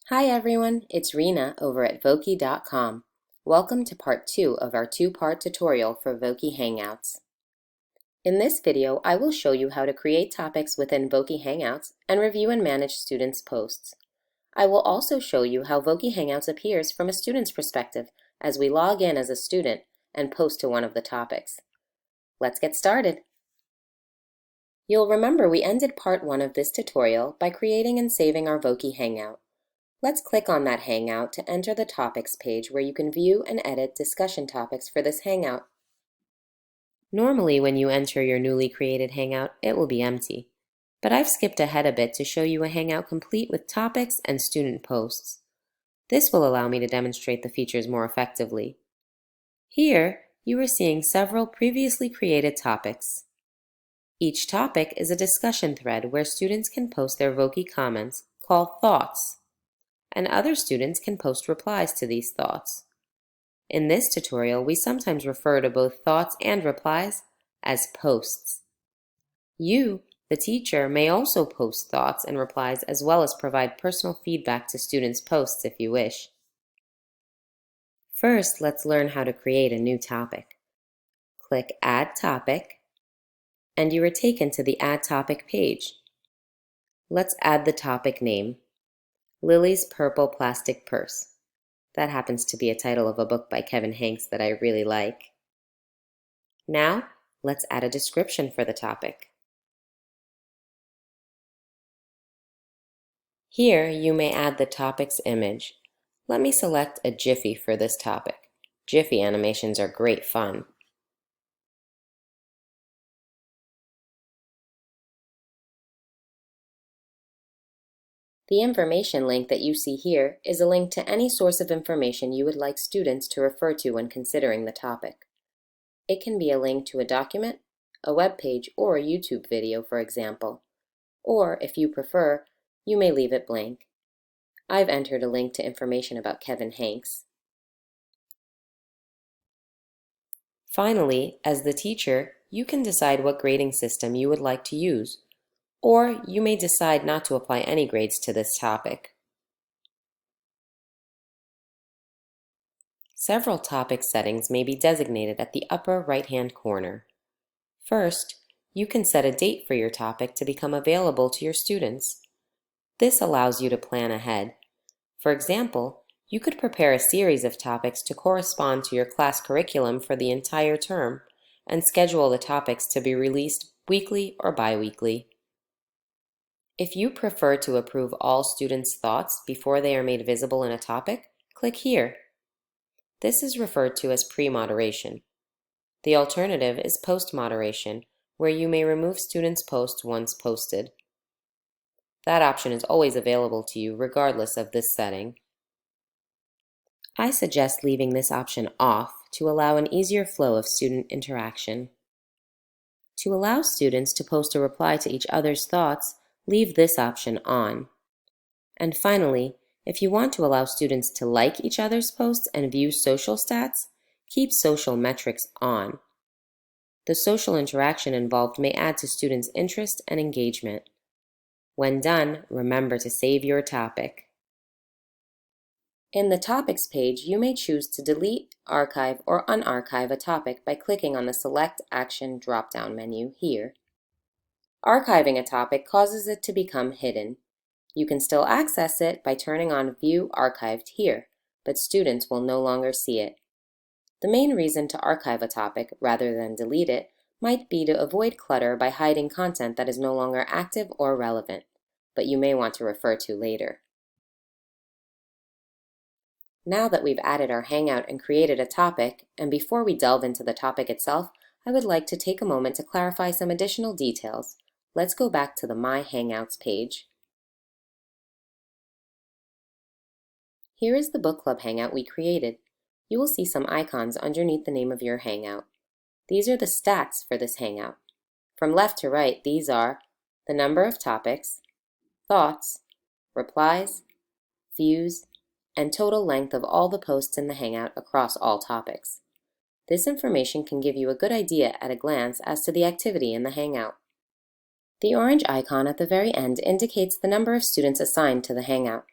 Hi everyone, it's Rena over at Voki.com. Welcome to part 2 of our two-part tutorial for Voki Hangouts. In this video, I will show you how to create topics within Voki Hangouts and review and manage students' posts. I will also show you how Voki Hangouts appears from a student's perspective as we log in as a student and post to one of the topics. Let's get started. You'll remember we ended part 1 of this tutorial by creating and saving our Voki Hangout. Let's click on that Hangout to enter the Topics page where you can view and edit discussion topics for this Hangout. Normally, when you enter your newly created Hangout, it will be empty. But I've skipped ahead a bit to show you a Hangout complete with topics and student posts. This will allow me to demonstrate the features more effectively. Here, you are seeing several previously created topics. Each topic is a discussion thread where students can post their Voki comments, called thoughts, and other students can post replies to these thoughts. In this tutorial, we sometimes refer to both thoughts and replies as posts. You, the teacher, may also post thoughts and replies as well as provide personal feedback to students' posts if you wish. First, let's learn how to create a new topic. Click Add Topic, and you are taken to the Add Topic page. Let's add the topic name. Lily's Purple Plastic Purse. That happens to be a title of a book by Kevin Hanks that I really like. Now, let's add a description for the topic. Here, you may add the topic's image. Let me select a Jiffy for this topic. Jiffy animations are great fun. The information link that you see here is a link to any source of information you would like students to refer to when considering the topic. It can be a link to a document, a web page, or a YouTube video, for example. Or, if you prefer, you may leave it blank. I've entered a link to information about Kevin Hanks. Finally, as the teacher, you can decide what grading system you would like to use, or you may decide not to apply any grades to this topic. Several topic settings may be designated at the upper right-hand corner. First, you can set a date for your topic to become available to your students. This allows you to plan ahead. For example, you could prepare a series of topics to correspond to your class curriculum for the entire term and schedule the topics to be released weekly or bi-weekly. If you prefer to approve all students' thoughts before they are made visible in a topic, click here. This is referred to as pre-moderation. The alternative is post-moderation, where you may remove students' posts once posted. That option is always available to you regardless of this setting. I suggest leaving this option off to allow an easier flow of student interaction. To allow students to post a reply to each other's thoughts, leave this option on. And finally, if you want to allow students to like each other's posts and view social stats, keep social metrics on. The social interaction involved may add to students' interest and engagement. When done, remember to save your topic. In the Topics page, you may choose to delete, archive, or unarchive a topic by clicking on the Select Action drop-down menu here. Archiving a topic causes it to become hidden. You can still access it by turning on View Archived here, but students will no longer see it. The main reason to archive a topic rather than delete it might be to avoid clutter by hiding content that is no longer active or relevant, but you may want to refer to later. Now that we've added our Hangout and created a topic, and before we delve into the topic itself, I would like to take a moment to clarify some additional details. Let's go back to the My Hangouts page. Here is the book club Hangout we created. You will see some icons underneath the name of your Hangout. These are the stats for this Hangout. From left to right, these are the number of topics, thoughts, replies, views, and total length of all the posts in the Hangout across all topics. This information can give you a good idea at a glance as to the activity in the Hangout. The orange icon at the very end indicates the number of students assigned to the Hangout.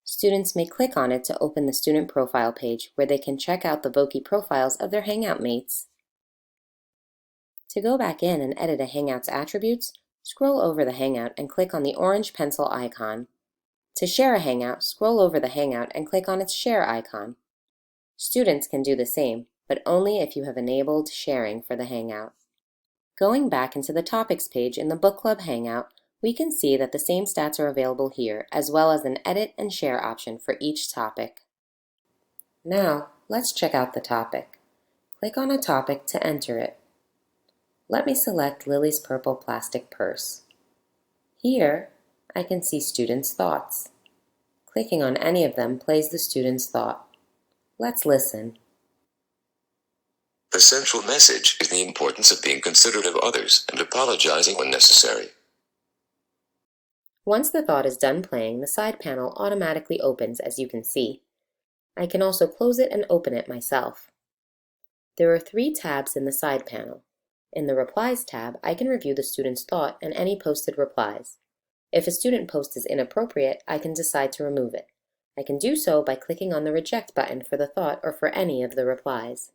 Students may click on it to open the student profile page where they can check out the Voki profiles of their Hangout mates. To go back in and edit a Hangout's attributes, scroll over the Hangout and click on the orange pencil icon. To share a Hangout, scroll over the Hangout and click on its Share icon. Students can do the same, but only if you have enabled sharing for the Hangout. Going back into the Topics page in the Book Club Hangout, we can see that the same stats are available here, as well as an Edit and Share option for each topic. Now, let's check out the topic. Click on a topic to enter it. Let me select Lily's purple plastic purse. Here, I can see students' thoughts. Clicking on any of them plays the student's thought. Let's listen. The central message is the importance of being considerate of others and apologizing when necessary. Once the thought is done playing, the side panel automatically opens, as you can see. I can also close it and open it myself. There are 3 tabs in the side panel. In the Replies tab, I can review the student's thought and any posted replies. If a student post is inappropriate, I can decide to remove it. I can do so by clicking on the Reject button for the thought or for any of the replies.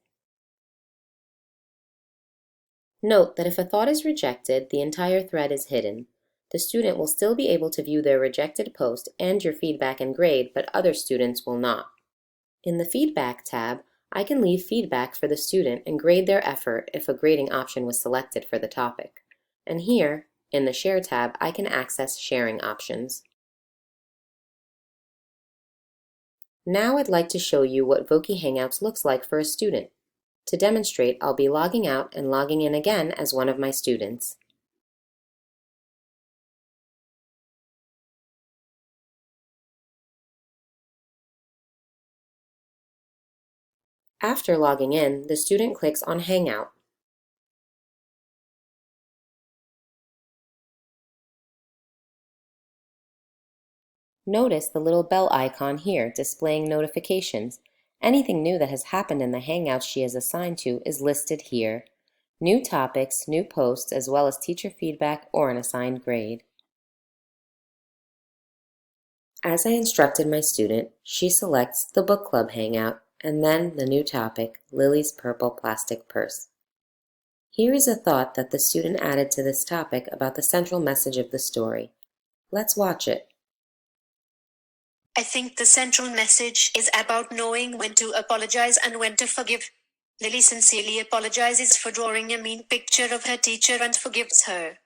Note that if a thought is rejected, the entire thread is hidden. The student will still be able to view their rejected post and your feedback and grade, but other students will not. In the Feedback tab, I can leave feedback for the student and grade their effort if a grading option was selected for the topic. And here, in the Share tab, I can access sharing options. Now I'd like to show you what Voki Hangouts looks like for a student. To demonstrate, I'll be logging out and logging in again as one of my students. After logging in, the student clicks on Hangout. Notice the little bell icon here displaying notifications. Anything new that has happened in the Hangouts she is assigned to is listed here. New topics, new posts, as well as teacher feedback or an assigned grade. As I instructed my student, she selects the Book Club Hangout and then the new topic, Lily's purple plastic purse. Here is a thought that the student added to this topic about the central message of the story. Let's watch it. I think the central message is about knowing when to apologize and when to forgive. Lily sincerely apologizes for drawing a mean picture of her teacher and forgives her.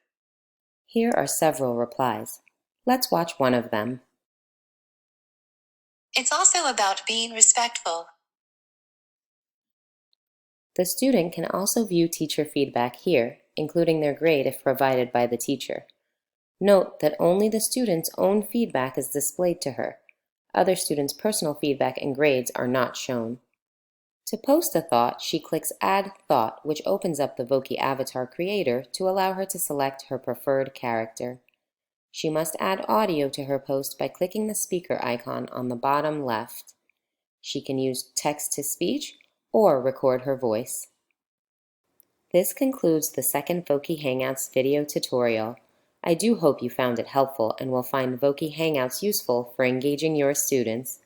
Here are several replies. Let's watch one of them. It's also about being respectful. The student can also view teacher feedback here, including their grade if provided by the teacher. Note that only the student's own feedback is displayed to her. Other students' personal feedback and grades are not shown. To post a thought, she clicks Add Thought, which opens up the Voki avatar creator to allow her to select her preferred character. She must add audio to her post by clicking the speaker icon on the bottom left. She can use text-to-speech or record her voice. This concludes the second Voki Hangouts video tutorial. I do hope you found it helpful and will find Voki Hangouts useful for engaging your students.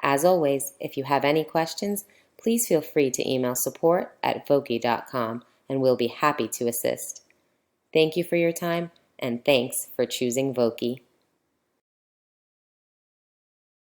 As always, if you have any questions, please feel free to email support@voki.com and we'll be happy to assist. Thank you for your time, and thanks for choosing Voki.